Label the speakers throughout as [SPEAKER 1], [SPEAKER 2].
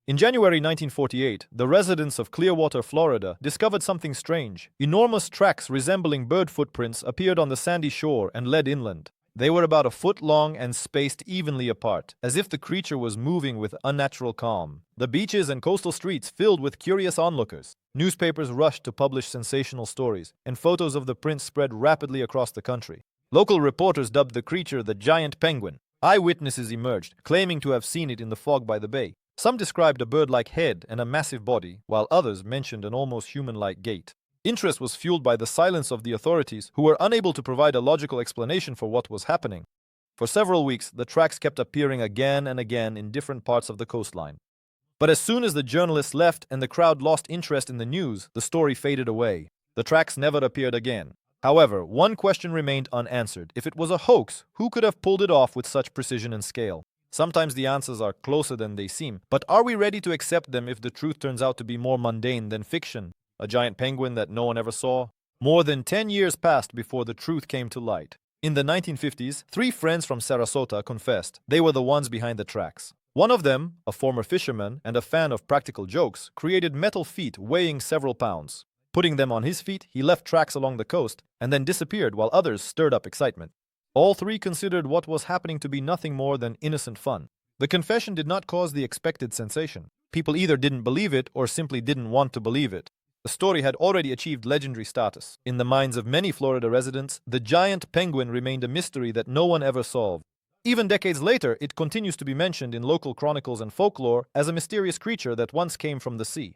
[SPEAKER 1] In January 1948, the residents of Clearwater, Florida, discovered something strange. Enormous tracks resembling bird footprints appeared on the sandy shore and led inland. They were about a foot long and spaced evenly apart, as if the creature was moving with unnatural calm. The beaches and coastal streets filled with curious onlookers. Newspapers rushed to publish sensational stories, and photos of the prints spread rapidly across the country. Local reporters dubbed the creature the giant penguin. Eyewitnesses emerged, claiming to have seen it in the fog by the bay. Some described a bird-like head and a massive body, while others mentioned an almost human-like gait. Interest was fueled by the silence of the authorities, who were unable to provide a logical explanation for what was happening. For several weeks, the tracks kept appearing again and again in different parts of the coastline. But as soon as the journalists left and the crowd lost interest in the news, the story faded away. The tracks never appeared again. However, one question remained unanswered. If it was a hoax, who could have pulled it off with such precision and scale? Sometimes the answers are closer than they seem, but are we ready to accept them if the truth turns out to be more mundane than fiction? A giant penguin that no one ever saw? More than 10 years passed before the truth came to light. In the 1950s, 3 friends from Sarasota confessed they were the ones behind the tracks. One of them, a former fisherman and a fan of practical jokes, created metal feet weighing several pounds. Putting them on his feet, he left tracks along the coast and then disappeared while others stirred up excitement. All 3 considered what was happening to be nothing more than innocent fun. The confession did not cause the expected sensation. People either didn't believe it or simply didn't want to believe it. The story had already achieved legendary status. In the minds of many Florida residents, the giant penguin remained a mystery that no one ever solved. Even decades later, it continues to be mentioned in local chronicles and folklore as a mysterious creature that once came from the sea.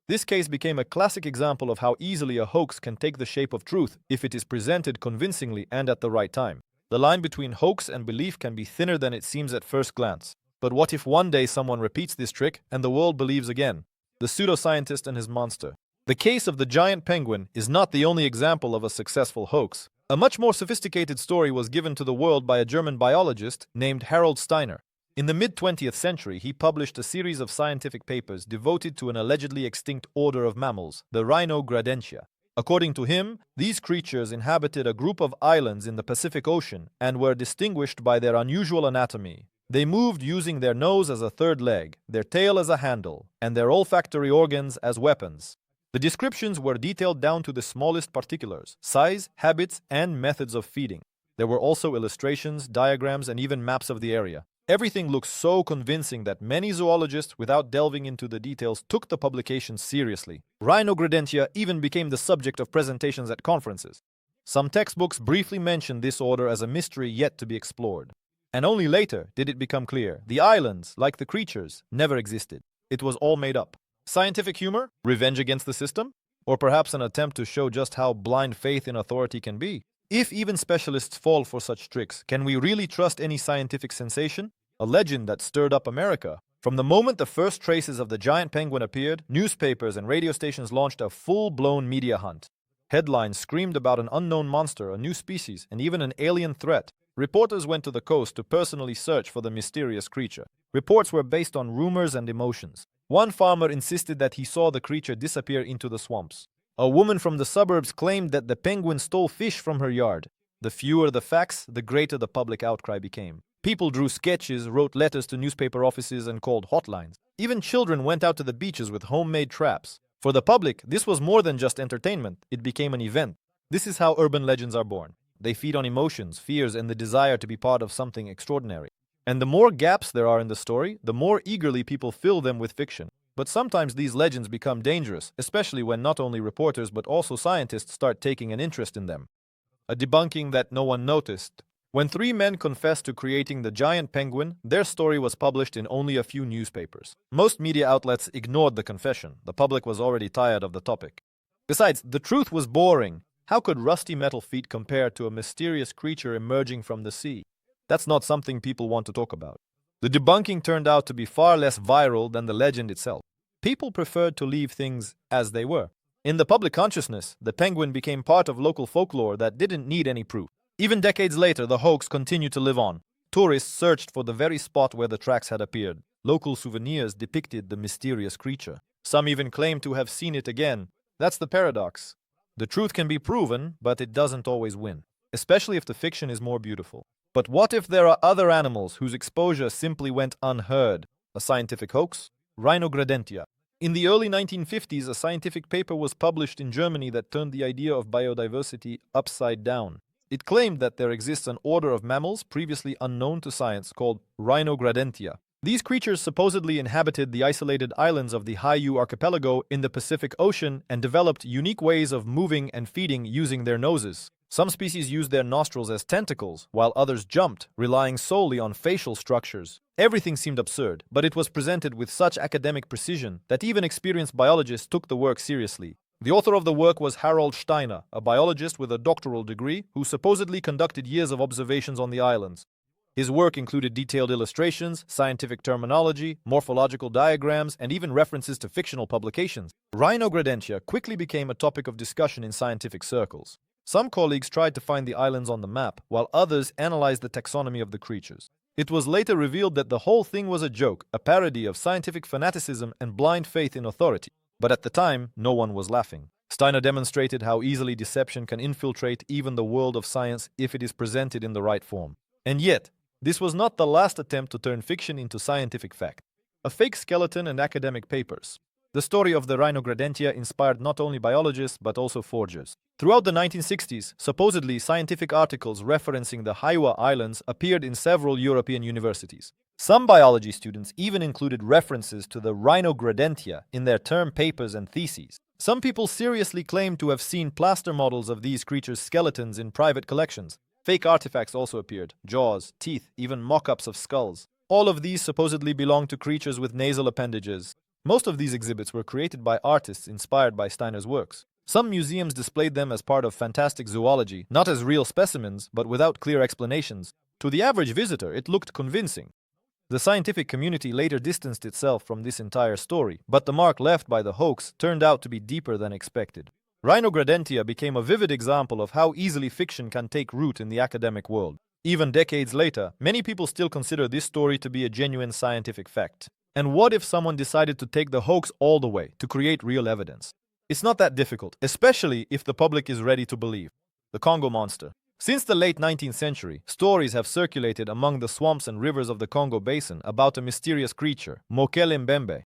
[SPEAKER 1] This case became a classic example of how easily a hoax can take the shape of truth if it is presented convincingly and at the right time. The line between hoax and belief can be thinner than it seems at first glance. But what if one day someone repeats this trick and the world believes again? The pseudoscientist and his monster. The case of the giant penguin is not the only example of a successful hoax. A much more sophisticated story was given to the world by a German biologist named Harold Steiner. In the mid-20th century, he published a series of scientific papers devoted to an allegedly extinct order of mammals, the Rhinogradentia. According to him, these creatures inhabited a group of islands in the Pacific Ocean and were distinguished by their unusual anatomy. They moved using their nose as a third leg, their tail as a handle, and their olfactory organs as weapons. The descriptions were detailed down to the smallest particulars: size, habits, and methods of feeding. There were also illustrations, diagrams, and even maps of the area. Everything looked so convincing that many zoologists, without delving into the details, took the publication seriously. Rhinogradentia even became the subject of presentations at conferences. Some textbooks briefly mentioned this order as a mystery yet to be explored. And only later did it become clear the islands, like the creatures, never existed. It was all made up. Scientific humor? Revenge against the system? Or perhaps an attempt to show just how blind faith in authority can be? If even specialists fall for such tricks, can we really trust any scientific sensation? A legend that stirred up America. From the moment the first traces of the giant penguin appeared, newspapers and radio stations launched a full-blown media hunt. Headlines screamed about an unknown monster, a new species, and even an alien threat. Reporters went to the coast to personally search for the mysterious creature. Reports were based on rumors and emotions. One farmer insisted that he saw the creature disappear into the swamps. A woman from the suburbs claimed that the penguin stole fish from her yard. The fewer the facts, the greater the public outcry became. People drew sketches, wrote letters to newspaper offices, and called hotlines. Even children went out to the beaches with homemade traps. For the public, this was more than just entertainment. It became an event. This is how urban legends are born. They feed on emotions, fears, and the desire to be part of something extraordinary. And the more gaps there are in the story, the more eagerly people fill them with fiction. But sometimes these legends become dangerous, especially when not only reporters but also scientists start taking an interest in them. A debunking that no one noticed. When 3 men confessed to creating the giant penguin, their story was published in only a few newspapers. Most media outlets ignored the confession. The public was already tired of the topic. Besides, the truth was boring. How could rusty metal feet compare to a mysterious creature emerging from the sea? That's not something people want to talk about. The debunking turned out to be far less viral than the legend itself. People preferred to leave things as they were. In the public consciousness, the penguin became part of local folklore that didn't need any proof. Even decades later, the hoax continued to live on. Tourists searched for the very spot where the tracks had appeared. Local souvenirs depicted the mysterious creature. Some even claimed to have seen it again. That's the paradox. The truth can be proven, but it doesn't always win, especially if the fiction is more beautiful. But what if there are other animals whose exposure simply went unheard? A scientific hoax? Rhinogradentia. In the early 1950s, a scientific paper was published in Germany that turned the idea of biodiversity upside down. It claimed that there exists an order of mammals previously unknown to science called Rhinogradentia. These creatures supposedly inhabited the isolated islands of the Haiyu archipelago in the Pacific Ocean and developed unique ways of moving and feeding using their noses. Some species used their nostrils as tentacles, while others jumped, relying solely on facial structures. Everything seemed absurd, but it was presented with such academic precision that even experienced biologists took the work seriously. The author of the work was Harold Steiner, a biologist with a doctoral degree who supposedly conducted years of observations on the islands. His work included detailed illustrations, scientific terminology, morphological diagrams, and even references to fictional publications. Rhinogradentia quickly became a topic of discussion in scientific circles. Some colleagues tried to find the islands on the map, while others analyzed the taxonomy of the creatures. It was later revealed that the whole thing was a joke, a parody of scientific fanaticism and blind faith in authority. But at the time, no one was laughing. Steiner demonstrated how easily deception can infiltrate even the world of science if it is presented in the right form. And yet, this was not the last attempt to turn fiction into scientific fact. A fake skeleton and academic papers. The story of the Rhinogradentia inspired not only biologists but also forgers. Throughout the 1960s, supposedly scientific articles referencing the Haiwa Islands appeared in several European universities. Some biology students even included references to the Rhinogradentia in their term papers and theses. Some people seriously claimed to have seen plaster models of these creatures' skeletons in private collections. Fake artifacts also appeared: jaws, teeth, even mock-ups of skulls. All of these supposedly belonged to creatures with nasal appendages. Most of these exhibits were created by artists inspired by Steiner's works. Some museums displayed them as part of fantastic zoology, not as real specimens, but without clear explanations. To the average visitor, it looked convincing. The scientific community later distanced itself from this entire story, but the mark left by the hoax turned out to be deeper than expected. Rhinogradentia became a vivid example of how easily fiction can take root in the academic world. Even decades later, many people still consider this story to be a genuine scientific fact. And what if someone decided to take the hoax all the way, to create real evidence? It's not that difficult, especially if the public is ready to believe. The Congo monster. Since the late 19th century, stories have circulated among the swamps and rivers of the Congo basin about a mysterious creature, Mokele Mbembe.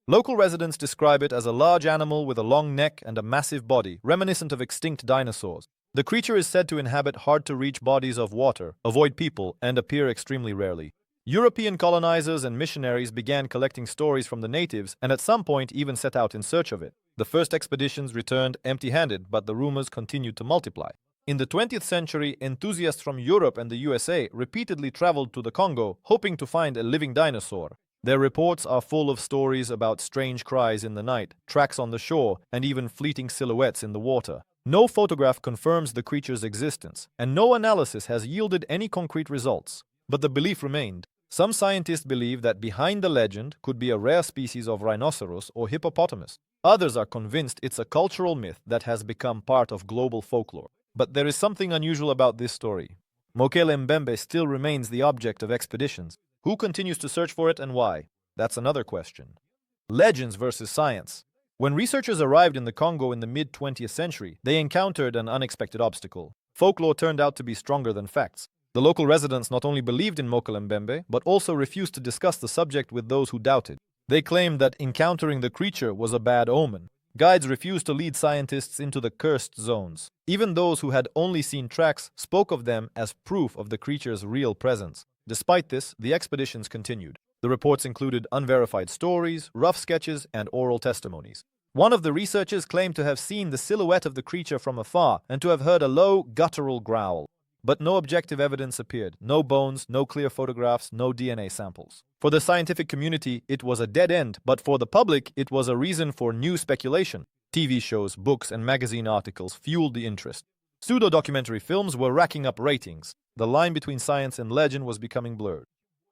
[SPEAKER 1] Local residents describe it as a large animal with a long neck and a massive body, reminiscent of extinct dinosaurs. The creature is said to inhabit hard-to-reach bodies of water, avoid people, and appear extremely rarely. European colonizers and missionaries began collecting stories from the natives and at some point even set out in search of it. The first expeditions returned empty-handed, but the rumors continued to multiply. In the 20th century, enthusiasts from Europe and the USA repeatedly traveled to the Congo, hoping to find a living dinosaur. Their reports are full of stories about strange cries in the night, tracks on the shore, and even fleeting silhouettes in the water. No photograph confirms the creature's existence, and no analysis has yielded any concrete results. But the belief remained. Some scientists believe that behind the legend could be a rare species of rhinoceros or hippopotamus. Others are convinced it's a cultural myth that has become part of global folklore. But there is something unusual about this story. Mokele Mbembe still remains the object of expeditions. Who continues to search for it and why? That's another question. Legends versus science. When researchers arrived in the Congo in the mid-20th century, they encountered an unexpected obstacle. Folklore turned out to be stronger than facts. The local residents not only believed in Mokele Mbembe, but also refused to discuss the subject with those who doubted. They claimed that encountering the creature was a bad omen. Guides refused to lead scientists into the cursed zones. Even those who had only seen tracks spoke of them as proof of the creature's real presence. Despite this, the expeditions continued. The reports included unverified stories, rough sketches, and oral testimonies. One of the researchers claimed to have seen the silhouette of the creature from afar and to have heard a low, guttural growl. But no objective evidence appeared. No bones, no clear photographs, no DNA samples. For the scientific community, it was a dead end, but for the public, it was a reason for new speculation. TV shows, books, and magazine articles fueled the interest. Pseudo-documentary films were racking up ratings. The line between science and legend was becoming blurred.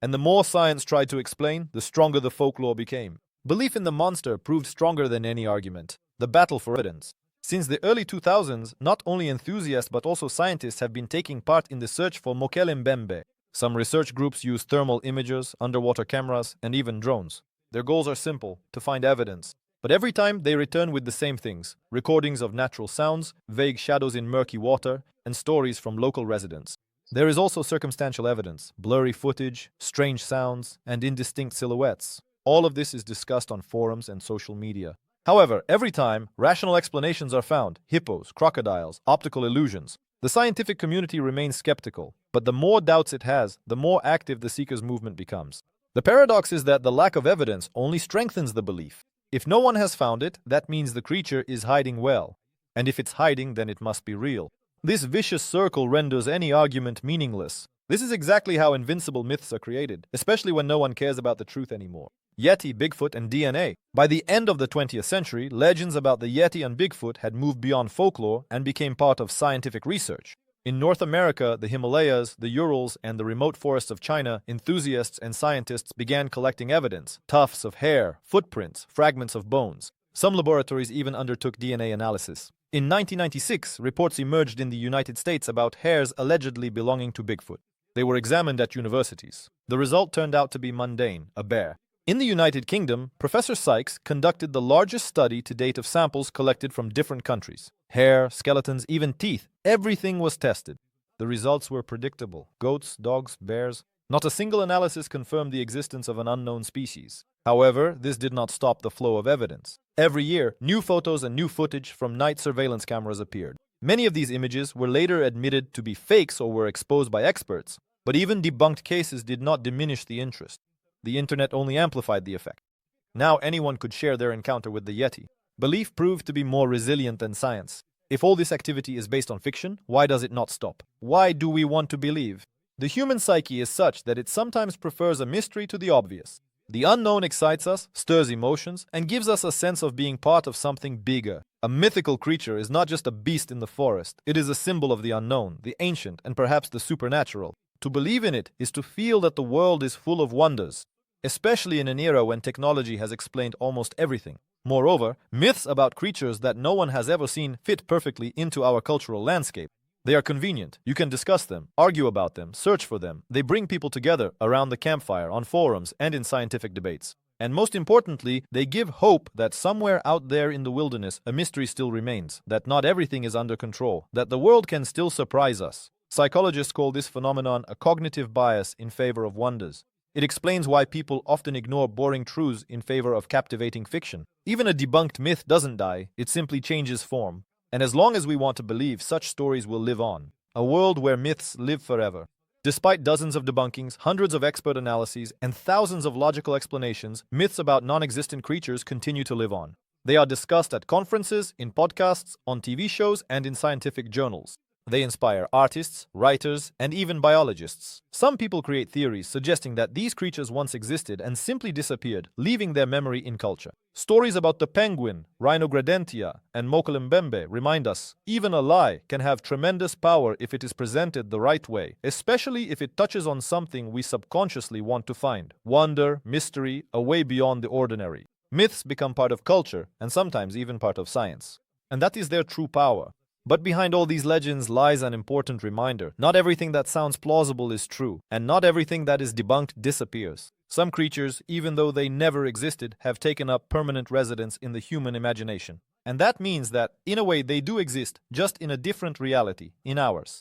[SPEAKER 1] And the more science tried to explain, the stronger the folklore became. Belief in the monster proved stronger than any argument. The battle for evidence. Since the early 2000s, not only enthusiasts but also scientists have been taking part in the search for Mokele Mbembe. Some research groups use thermal imagers, underwater cameras, and even drones. Their goals are simple: to find evidence. But every time they return with the same things: recordings of natural sounds, vague shadows in murky water, and stories from local residents. There is also circumstantial evidence: blurry footage, strange sounds, and indistinct silhouettes. All of this is discussed on forums and social media. However, every time rational explanations are found, hippos, crocodiles, optical illusions, the scientific community remains skeptical. But the more doubts it has, the more active the seekers' movement becomes. The paradox is that the lack of evidence only strengthens the belief. If no one has found it, that means the creature is hiding well. And if it's hiding, then it must be real. This vicious circle renders any argument meaningless. This is exactly how invincible myths are created, especially when no one cares about the truth anymore. Yeti, Bigfoot, and DNA. By the end of the 20th century, legends about the Yeti and Bigfoot had moved beyond folklore and became part of scientific research. In North America, the Himalayas, the Urals, and the remote forests of China, enthusiasts and scientists began collecting evidence: tufts of hair, footprints, fragments of bones. Some laboratories even undertook DNA analysis. In 1996, reports emerged in the United States about hairs allegedly belonging to Bigfoot. They were examined at universities. The result turned out to be mundane: a bear. In the United Kingdom, Professor Sykes conducted the largest study to date of samples collected from different countries. Hair, skeletons, even teeth, everything was tested. The results were predictable: goats, dogs, bears. Not a single analysis confirmed the existence of an unknown species. However, this did not stop the flow of evidence. Every year, new photos and new footage from night surveillance cameras appeared. Many of these images were later admitted to be fakes or were exposed by experts, but even debunked cases did not diminish the interest. The internet only amplified the effect. Now anyone could share their encounter with the Yeti. Belief proved to be more resilient than science. If all this activity is based on fiction, why does it not stop? Why do we want to believe? The human psyche is such that it sometimes prefers a mystery to the obvious. The unknown excites us, stirs emotions, and gives us a sense of being part of something bigger. A mythical creature is not just a beast in the forest. It is a symbol of the unknown, the ancient, and perhaps the supernatural. To believe in it is to feel that the world is full of wonders, especially in an era when technology has explained almost everything. Moreover, myths about creatures that no one has ever seen fit perfectly into our cultural landscape. They are convenient. You can discuss them, argue about them, search for them. They bring people together around the campfire, on forums, and in scientific debates. And most importantly, they give hope that somewhere out there in the wilderness, a mystery still remains, that not everything is under control, that the world can still surprise us. Psychologists call this phenomenon a cognitive bias in favor of wonders. It explains why people often ignore boring truths in favor of captivating fiction. Even a debunked myth doesn't die, it simply changes form. And as long as we want to believe, such stories will live on. A world where myths live forever. Despite dozens of debunkings, hundreds of expert analyses, and thousands of logical explanations, myths about non-existent creatures continue to live on. They are discussed at conferences, in podcasts, on TV shows, and in scientific journals. They inspire artists, writers, and even biologists. Some people create theories suggesting that these creatures once existed and simply disappeared, leaving their memory in culture. Stories about the penguin, Rhinogradentia, and Mokele-mbembe remind us even a lie can have tremendous power if it is presented the right way, especially if it touches on something we subconsciously want to find: wonder, mystery, a way beyond the ordinary. Myths become part of culture and sometimes even part of science. And that is their true power. But behind all these legends lies an important reminder. Not everything that sounds plausible is true, and not everything that is debunked disappears. Some creatures, even though they never existed, have taken up permanent residence in the human imagination. And that means that, in a way, they do exist, just in a different reality, in ours.